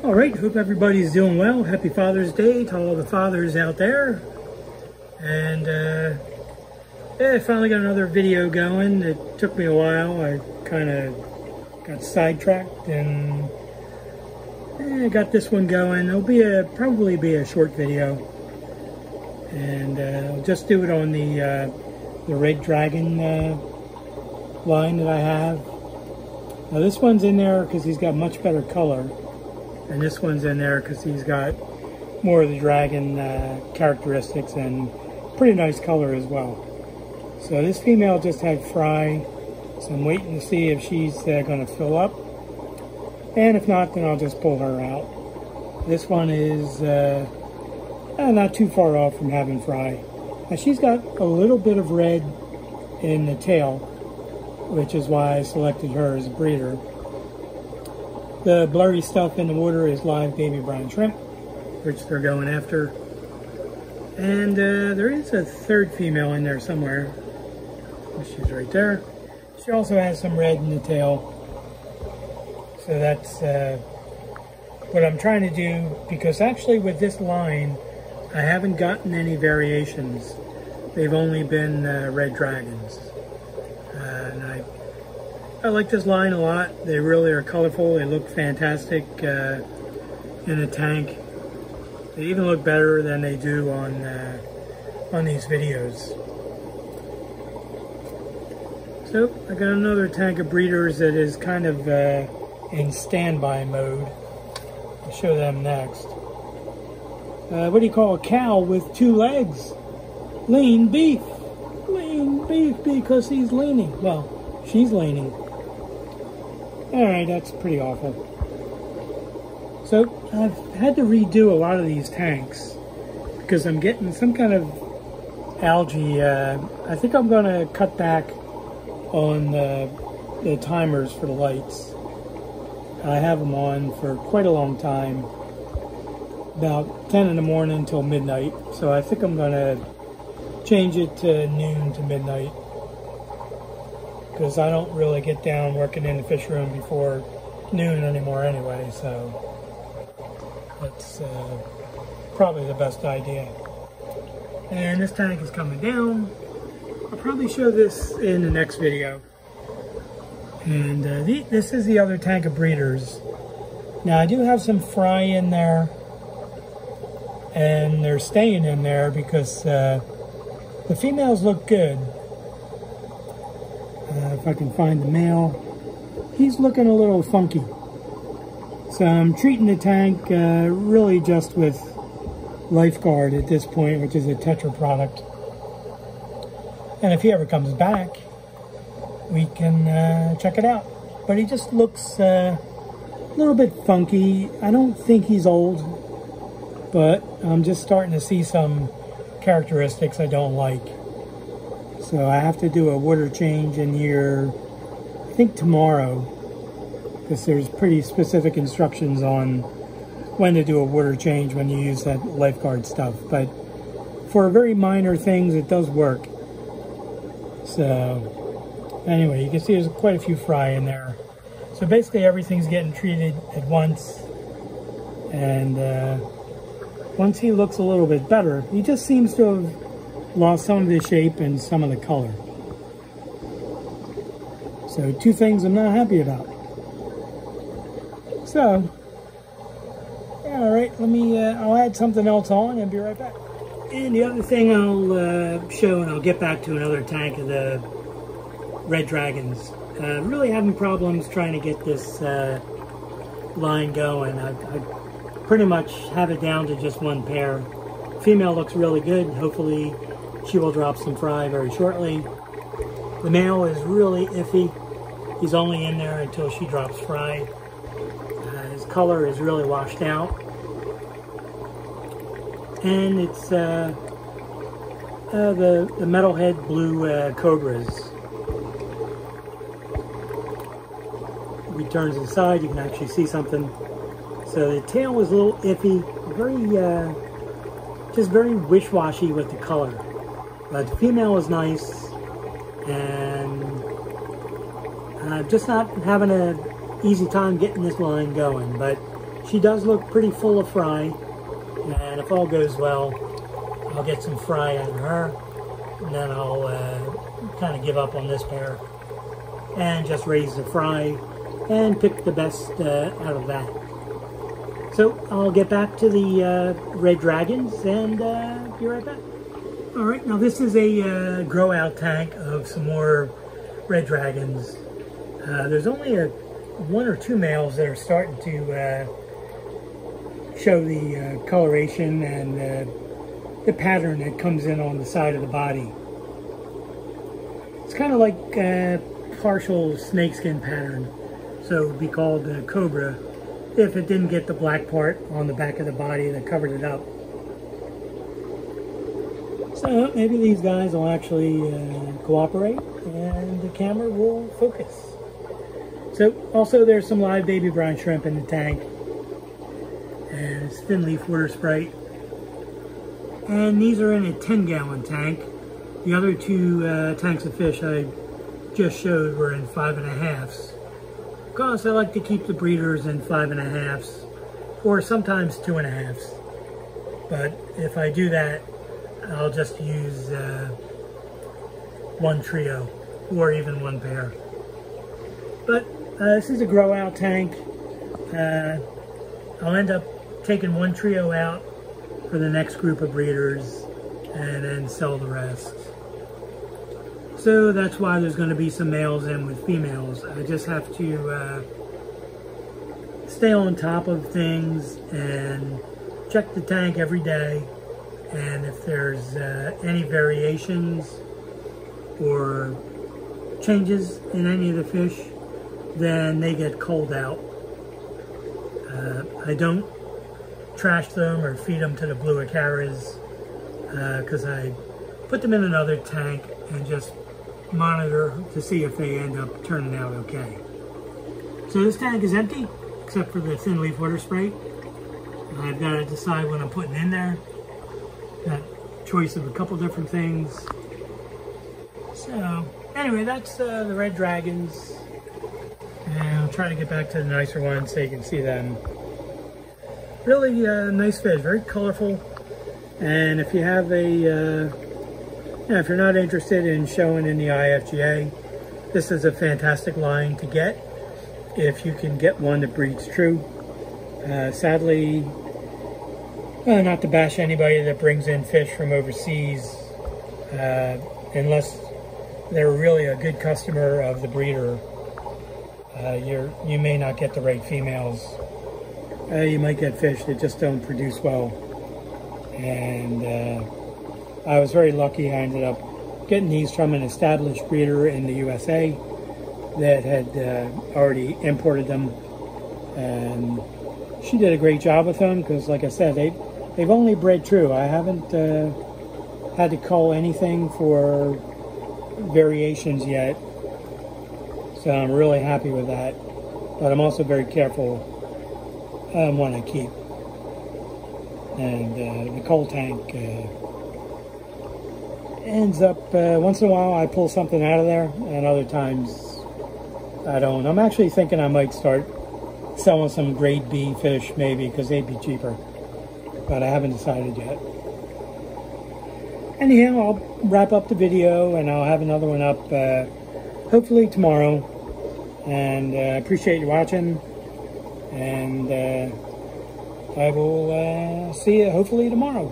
All right, hope everybody's doing well. Happy Father's Day to all the fathers out there. And yeah, I finally got another video going. It took me a while. I kind of got sidetracked and got this one going. It'll be probably be a short video. And I'll just do it on the Red Dragon line that I have. Now this one's in there because he's got much better color. And this one's in there because he's got more of the dragon characteristics and pretty nice color as well. So this female just had fry, so I'm waiting to see if she's going to fill up. And if not, then I'll just pull her out. This one is not too far off from having fry. Now she's got a little bit of red in the tail, which is why I selected her as a breeder. The blurry stuff in the water is live baby brine shrimp, which they're going after. And there is a third female in there somewhere. She's right there. She also has some red in the tail. So that's what I'm trying to do, because actually with this line, I haven't gotten any variations. They've only been red dragons. And I like this line a lot. They really are colorful. They look fantastic in a tank. They even look better than they do on these videos. So I got another tank of breeders that is kind of in standby mode. I'll show them next. What do you call a cow with 2 legs? Lean beef. Lean beef because he's leaning. Well, she's leaning. Alright, that's pretty awful. So I've had to redo a lot of these tanks because I'm getting some kind of algae. I think I'm going to cut back on the timers for the lights. I have them on for quite a long time, about 10 in the morning until midnight. So I think I'm going to change it to noon to midnight, because I don't really get down working in the fish room before noon anymore anyway, so that's probably the best idea. And this tank is coming down. I'll probably show this in the next video. And this is the other tank of breeders. Now I do have some fry in there, and they're staying in there because the females look good. If I can find the male, he's looking a little funky. So I'm treating the tank really just with Lifeguard at this point, which is a Tetra product. And if he ever comes back, we can check it out. But he just looks a little bit funky. I don't think he's old, but I'm just starting to see some characteristics I don't like. So I have to do a water change in here, I think tomorrow, because there's pretty specific instructions on when to do a water change when you use that Lifeguard stuff. But for very minor things, it does work. So anyway, you can see there's quite a few fry in there. So basically everything's getting treated at once. And once he looks a little bit better, he just seems to have lost some of the shape and some of the color. So 2 things I'm not happy about. So, yeah, all right, I'll add something else on and be right back. And the other thing I'll show, and I'll get back to another tank of the Red Dragons. Really having problems trying to get this line going. I pretty much have it down to just 1 pair. Female looks really good. Hopefully she will drop some fry very shortly. The male is really iffy. He's only in there until she drops fry. His color is really washed out. And it's the metalhead blue cobras. If he turns inside, you can actually see something. So the tail was a little iffy, just very wish-washy with the color. But the female is nice, and just not having an easy time getting this line going. But She does look pretty full of fry, and if all goes well, I'll get some fry out of her, and then I'll kind of give up on this pair and just raise the fry and pick the best out of that. So I'll get back to the red dragons and be right back. All right, now this is a grow out tank of some more red dragons. There's only one or two males that are starting to show the coloration and the pattern that comes in on the side of the body. It's kind of like a partial snakeskin pattern, so it would be called cobra if it didn't get the black part on the back of the body that covered it up. So maybe these guys will actually cooperate and the camera will focus. So also there's some live baby brine shrimp in the tank, and it's thin leaf water sprite. And these are in a 10-gallon tank. The other two tanks of fish I just showed were in 5.5s. Because I like to keep the breeders in 5.5s, or sometimes 2.5s. But if I do that, I'll just use one trio, or even one pair. But this is a grow out tank. I'll end up taking one trio out for the next group of breeders and then sell the rest. So that's why there's going to be some males in with females. I just have to stay on top of things and check the tank every day. And if there's any variations or changes in any of the fish, then they get culled out. I don't trash them or feed them to the blue acaras because I put them in another tank and just monitor to see if they end up turning out okay. So this tank is empty except for the thin leaf water spray. I've got to decide what I'm putting in there. Got choice of a couple different things. So anyway, that's the red dragons, and I'll try to get back to the nicer ones so you can see them. Really nice fish, very colorful. And if you have a if you're not interested in showing in the IFGA, this is a fantastic line to get if you can get one that breeds true. Sadly, not to bash anybody that brings in fish from overseas, unless they're really a good customer of the breeder, you may not get the right females. You might get fish that just don't produce well. And I was very lucky. I ended up getting these from an established breeder in the USA that had already imported them. And she did a great job with them because, like I said, they've only bred true. I haven't had to cull anything for variations yet. So I'm really happy with that. But I'm also very careful what I keep. And the cull tank ends up, once in a while I pull something out of there, and other times I don't. I'm actually thinking I might start selling some grade B fish maybe, because they'd be cheaper. But I haven't decided yet. Anyhow, I'll wrap up the video and I'll have another one up hopefully tomorrow. And I appreciate you watching. And I will see you hopefully tomorrow.